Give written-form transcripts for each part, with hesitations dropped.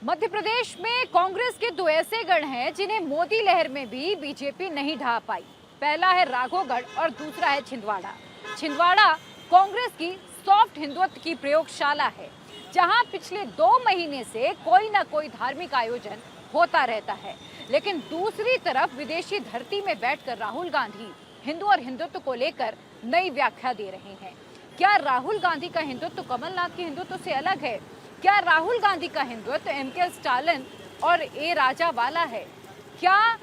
मध्य प्रदेश में कांग्रेस के दो ऐसे गढ़ हैं जिन्हें मोदी लहर में भी बीजेपी नहीं ढा पाई। पहला है राघोगढ़ और दूसरा है छिंदवाड़ा। छिंदवाड़ा कांग्रेस की सॉफ्ट हिंदुत्व की प्रयोगशाला है, जहां पिछले 2 महीने से कोई ना कोई धार्मिक आयोजन होता रहता है। लेकिन दूसरी तरफ विदेशी धरती में बैठकर राहुल गांधी हिंदू और हिंदुत्व को लेकर नई व्याख्या दे रहे हैं। क्या राहुल गांधी का हिंदुत्व कमलनाथ के हिंदुत्व से अलग है? क्या राहुल गांधी का हिंदुत्व एम.के. स्टालिन और ए. राजा वाला है? क्या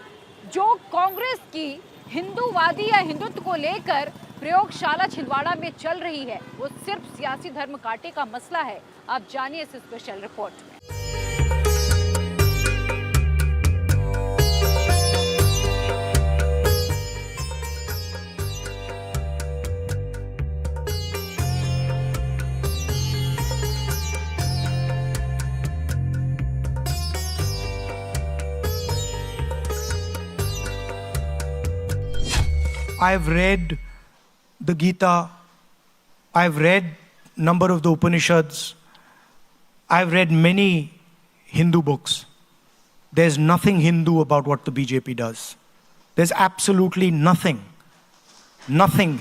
जो कांग्रेस की हिंदूवादी या हिंदुत्व को लेकर प्रयोगशाला छिंदवाड़ा में चल रही है वो सिर्फ सियासी धर्म कांटे का मसला है? आप जानिए इस स्पेशल रिपोर्ट में। I've read the Gita, I've read number of the Upanishads, I've read many Hindu books. There's nothing Hindu about what the BJP does. There's absolutely nothing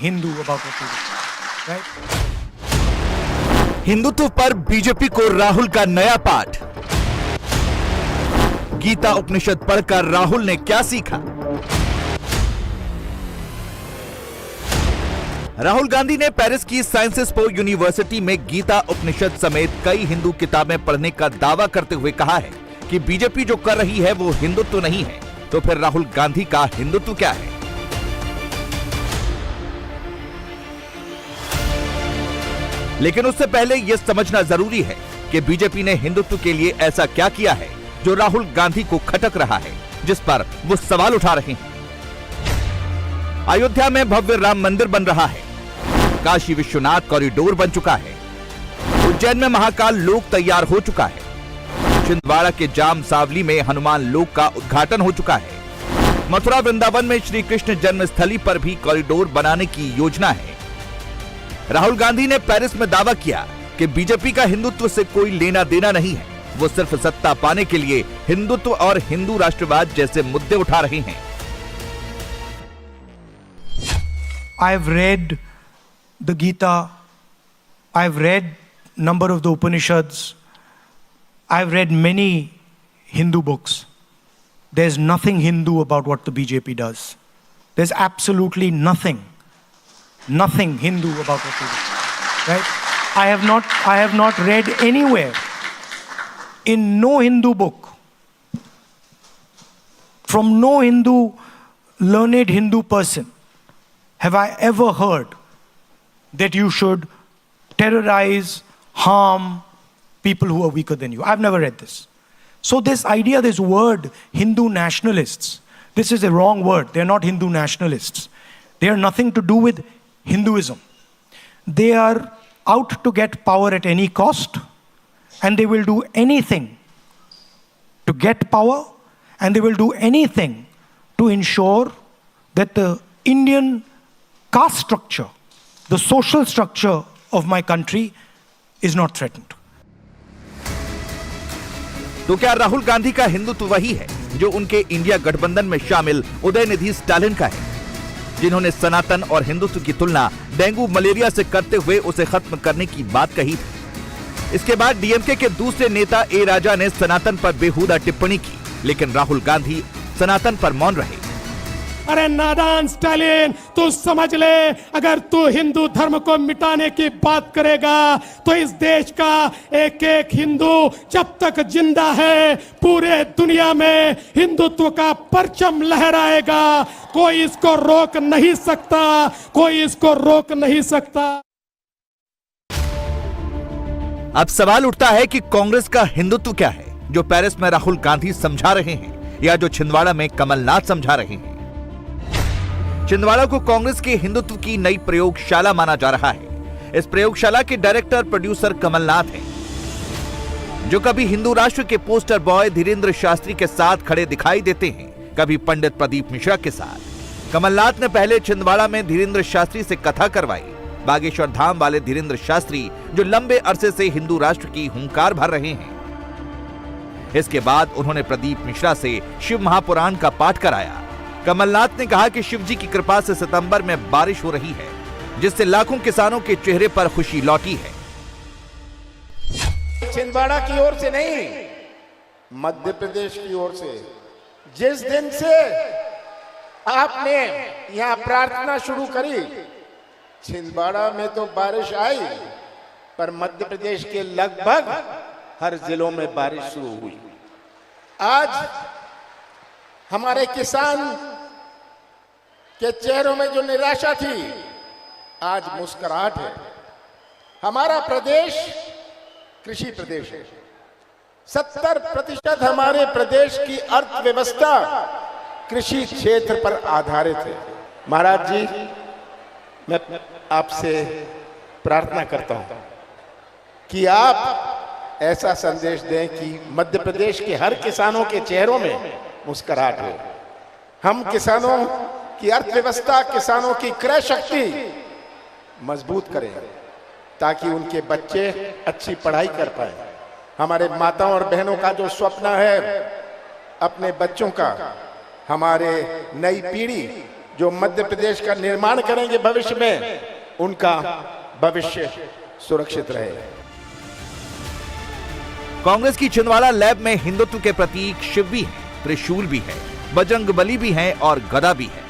Hindu about what they do. Right? Hindutva पर BJP को राहुल का नया पाठ। गीता उपनिषद पढ़कर राहुल ने क्या सीखा? राहुल गांधी ने पेरिस की साइंसेस पो यूनिवर्सिटी में गीता उपनिषद समेत कई हिंदू किताबें पढ़ने का दावा करते हुए कहा है कि बीजेपी जो कर रही है वो हिंदुत्व नहीं है, तो फिर राहुल गांधी का हिंदुत्व क्या है? लेकिन उससे पहले यह समझना जरूरी है कि बीजेपी ने हिंदुत्व के लिए ऐसा क्या किया है जो राहुल गांधी को खटक रहा है, जिस पर वो सवाल उठा रहे हैं। अयोध्या में भव्य राम मंदिर बन रहा है, काशी विश्वनाथ कॉरिडोर बन चुका है, उज्जैन में महाकाल लोक तैयार हो चुका है, छिंदवाड़ा के जाम सावली में हनुमान लोक का उद्घाटन हो चुका है, मथुरा वृंदावन में श्री कृष्ण जन्मस्थली पर भी कॉरिडोर बनाने की योजना है। राहुल गांधी ने पेरिस में दावा किया कि बीजेपी का हिंदुत्व से कोई लेना देना नहीं है, वो सिर्फ सत्ता पाने के लिए हिंदुत्व और हिंदू राष्ट्रवाद जैसे मुद्दे उठा रहे हैं। I've read the Gita, I've read number of the Upanishads, I've read many Hindu books. There's nothing Hindu about what the BJP does. There's absolutely nothing Hindu about what they do. Right? I have not read anywhere in no Hindu book, from no learned Hindu person, have I ever heard that you should terrorize, harm people who are weaker than you? I've never read this. So this idea, this word, Hindu nationalists, this is a wrong word. They're not Hindu nationalists. They are nothing to do with Hinduism. They are out to get power at any cost, and they will do anything to get power, and they will do anything to ensure that the Indian caste structure, the social structure of my country is not threatened. तो क्या राहुल गांधी का हिंदुत्व वही है जो उनके India गठबंधन में शामिल उदयनिधि स्टालिन का है, जिन्होंने सनातन और हिंदुत्व की तुलना डेंगू मलेरिया से करते हुए उसे खत्म करने की बात कही थी। इसके बाद डीएमके के दूसरे नेता ए. राजा ने सनातन पर बेहुदा टिप्पणी की, लेकिन राहुल गांधी सनातन पर मौन रहे। अरे नादान स्टालिन, तू समझ ले, अगर तू हिंदू धर्म को मिटाने की बात करेगा तो इस देश का एक एक हिंदू जब तक जिंदा है पूरे दुनिया में हिंदुत्व का परचम लहराएगा। कोई इसको रोक नहीं सकता, कोई इसको रोक नहीं सकता। अब सवाल उठता है कि कांग्रेस का हिंदुत्व क्या है जो पेरिस में राहुल गांधी समझा रहे हैं या जो छिंदवाड़ा में कमलनाथ समझा रहे हैं। छिंदवाड़ा को कांग्रेस के हिंदुत्व की नई प्रयोगशाला माना जा रहा है। इस प्रयोगशाला के डायरेक्टर प्रोड्यूसर कमलनाथ हैं, जो कभी हिंदू राष्ट्र के पोस्टर बॉय धीरेंद्र शास्त्री के साथ खड़े दिखाई देते हैं, कभी पंडित प्रदीप मिश्रा के साथ। कमलनाथ ने पहले छिंदवाड़ा में धीरेंद्र शास्त्री से कथा करवाई। बागेश्वर धाम वाले धीरेंद्र शास्त्री जो लंबे अरसे से हिंदू राष्ट्र की हुंकार भर रहे हैं। इसके बाद उन्होंने प्रदीप मिश्रा से शिव महापुराण का पाठ कराया। कमलनाथ ने कहा कि शिव जी की कृपा से सितंबर में बारिश हो रही है, जिससे लाखों किसानों के चेहरे पर खुशी लौटी है। छिंदवाड़ा की ओर से नहीं, मध्य प्रदेश की ओर से जिस दिन से आपने यहां प्रार्थना शुरू करी, छिंदवाड़ा में तो बारिश आई, पर मध्य प्रदेश के लगभग हर जिलों में बारिश शुरू हुई। आज हमारे किसान के चेहरों में जो निराशा थी, आज मुस्कुराहट है। हमारा प्रदेश कृषि प्रदेश है। 70% हमारे प्रदेश की अर्थव्यवस्था कृषि क्षेत्र पर आधारित है। महाराज जी, मैं आपसे प्रार्थना करता हूं कि आप ऐसा संदेश दें कि मध्य प्रदेश के हर किसानों के चेहरों में मुस्कुराहट हो। हम किसानों की अर्थव्यवस्था, किसानों की क्रय शक्ति मजबूत करें ताकि उनके बच्चे अच्छी पढ़ाई कर पाए। हमारे माताओं और बहनों का जो स्वप्न है अपने बच्चों का, हमारे नई पीढ़ी जो मध्य प्रदेश का निर्माण करेंगे भविष्य में, उनका भविष्य सुरक्षित रहे। कांग्रेस की छिंदवाड़ा लैब में हिंदुत्व के प्रतीक शिव भी है, त्रिशूल भी है, बजरंगबली भी है और गदा भी है।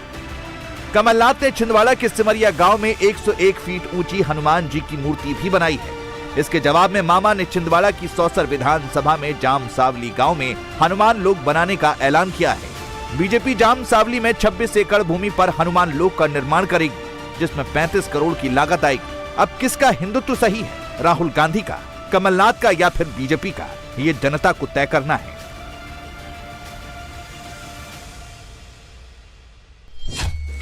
कमलनाथ ने छिंदवाड़ा के सिमरिया गांव में 101 फीट ऊंची हनुमान जी की मूर्ति भी बनाई है। इसके जवाब में मामा ने छिंदवाड़ा की सौसर विधानसभा में जाम सावली गांव में हनुमान लोक बनाने का ऐलान किया है। बीजेपी जाम सावली में 26 एकड़ भूमि पर हनुमान लोक का निर्माण करेगी, जिसमें 35 करोड़ की लागत आएगी। अब किसका हिंदुत्व सही है, राहुल गांधी का, कमलनाथ का या फिर बीजेपी का, ये जनता को तय करना है।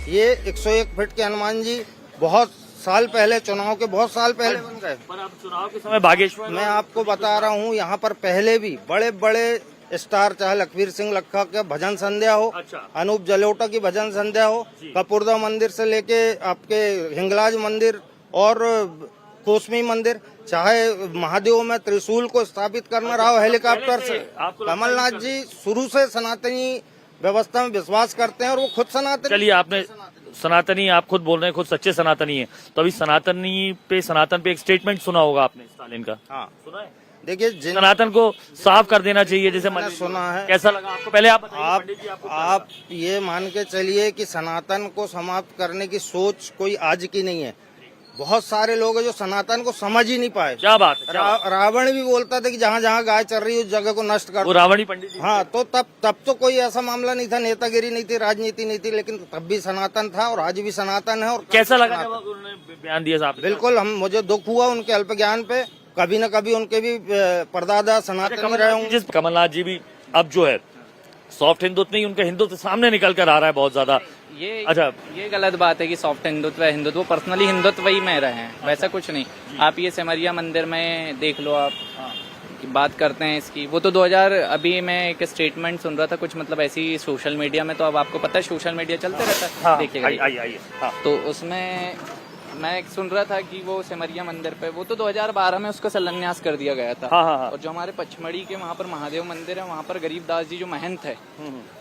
ये 101 फीट के हनुमान जी बहुत साल पहले, चुनाव के बहुत साल पहले बन गए। पर अब चुनाव के समय बागेश्वर मैं आपको बता रहा हूँ, यहाँ पर पहले भी बड़े बड़े स्टार, चाहे लखवीर सिंह लखा के भजन संध्या हो, अच्छा। अनूप जलोटा की भजन संध्या हो, कपूरदा मंदिर से लेके आपके हिंगलाज मंदिर और कोसमी मंदिर, चाहे महादेव में त्रिशूल को स्थापित करना रहा हो हेलीकॉप्टर से। कमलनाथ जी शुरू से सनातनी व्यवस्था में विश्वास करते हैं और वो खुद सनातनी। चलिए, आपने सनातनी, आप खुद बोल रहे हैं खुद सच्चे सनातनी है, तो अभी सनातन पे एक स्टेटमेंट सुना होगा आपने स्टालिन का। हाँ सुना है? देखिए, सनातन को साफ कर देना चाहिए, जैसे मैंने सुना है। कैसा लगा आपको? पहले आप बताइए पंडित जी, आपको आप ये मान के चलिए कि सनातन को समाप्त करने की सोच कोई आज की नहीं है। बहुत सारे लोग हैं जो सनातन को समझ ही नहीं पाए। क्या बात है? रावण भी बोलता था कि जहाँ जहाँ गाय चल रही है उस जगह को नष्ट कर। वो रावण ही पंडित जी। हाँ, तो तब तो कोई ऐसा मामला नहीं था, नेतागिरी नहीं थी, राजनीति नहीं थी, लेकिन तब भी सनातन था और आज भी सनातन है। और कैसा लगा जब उन्होंने बयान दिया साहब? बिल्कुल, मुझे दुख हुआ उनके अल्प ज्ञान पे। कभी न कभी उनके भी परदादा सनातन रहे होंगे। कमलनाथ जी भी अब जो है सॉफ्ट हिंदुत्व नहीं, उनका हिंदुत्व सामने निकल कर आ रहा है बहुत ज्यादा। ये गलत बात है कि सॉफ्ट हिंदुत्व है। हिंदुत्व पर्सनली हिंदुत्व ही में रहे हैं, वैसा कुछ नहीं। आप ये सिमरिया मंदिर में देख लो, आप की बात करते हैं इसकी, वो तो 2000 अभी मैं एक स्टेटमेंट सुन रहा था कुछ, मतलब ऐसी सोशल मीडिया में, तो अब आपको पता है सोशल मीडिया चलते रहता है, देखिएगा। तो उसमें मैं सुन रहा था कि वो सिमरिया मंदिर पे, वो तो 2012 में उसका शिलान्यास कर दिया गया था। और जो हमारे पचमढ़ी के वहाँ पर महादेव मंदिर है, वहाँ पर गरीबदास जी जो महंत है,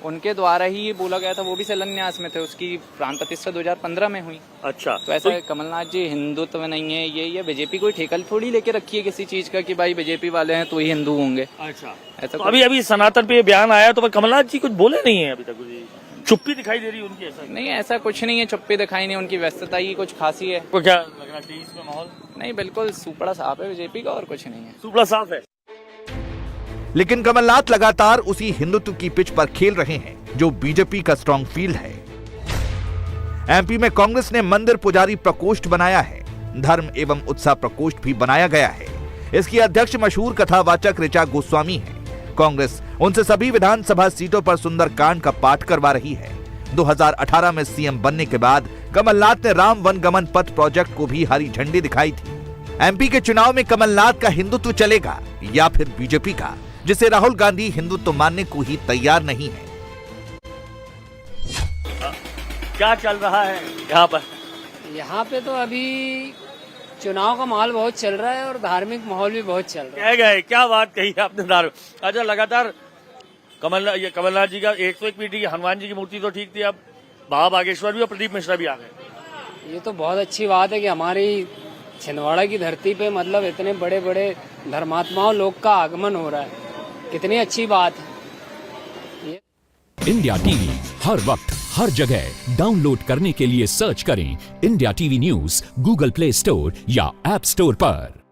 उनके द्वारा ही ये बोला गया था, वो भी शिलान्यास में थे। उसकी प्राण प्रतिष्ठा 2015 में हुई। अच्छा, तो ऐसा कमलनाथ जी हिंदुत्व नहीं है, ये बीजेपी कोई ठेका थोड़ी लेके रखी है किसी चीज का कि भाई बीजेपी वाले हैं तो ही हिंदू होंगे। अच्छा, ऐसा तो अभी सनातन पे बयान आया, तो कमलनाथ जी कुछ बोले नहीं है अभी तक, चुप्पी दिखाई दे रही है उनकी? ऐसा नहीं, ऐसा कुछ नहीं है, चुप्पी दिखाई नहीं, उनकी व्यस्तता ही कुछ खासी है। तो क्या लग रहा है इसमें माहौल? नहीं, बिल्कुल सुपड़ा साफ है बीजेपी का, और कुछ नहीं है। सुपड़ा साफ है। लेकिन कमलनाथ लगातार उसी हिंदुत्व की पिच पर खेल रहे हैं जो बीजेपी का स्ट्रॉन्ग फील्ड है। एमपी में कांग्रेस ने मंदिर पुजारी प्रकोष्ठ बनाया है, धर्म एवं उत्साह प्रकोष्ठ भी बनाया गया है। इसकी अध्यक्ष मशहूर कथावाचक ऋचा गोस्वामी है। कांग्रेस उनसे सभी विधानसभा सीटों पर सुंदरकांड का पाठ करवा रही है। 2018 में सीएम बनने के बाद कमलनाथ ने राम वनगमन पथ प्रोजेक्ट को भी हरी झंडी दिखाई थी। एमपी के चुनाव में कमलनाथ का हिंदुत्व चलेगा या फिर बीजेपी का, जिसे राहुल गांधी हिंदुत्व मानने को ही तैयार नहीं है। क्या चल रहा है यहाँ पर? यहाँ पे तो अभी चुनाव का माहौल बहुत चल रहा है और धार्मिक माहौल भी बहुत चल रहा है। कह गए, क्या बात कही आपने दारू। अच्छा, लगातार कमलनाथ जी का 101 पीटी की हनुमान जी की मूर्ति तो ठीक थी, अब बाबा बागेश्वर भी और प्रदीप मिश्रा भी आ गए। ये तो बहुत अच्छी बात है कि हमारी छिंदवाड़ा की धरती पे मतलब इतने बड़े बड़े धर्मात्माओं लोग का आगमन हो रहा है, कितनी अच्छी बात है। इंडिया टीवी हर वक्त हर जगह डाउनलोड करने के लिए सर्च करें India TV news Google play store या ऐप स्टोर पर।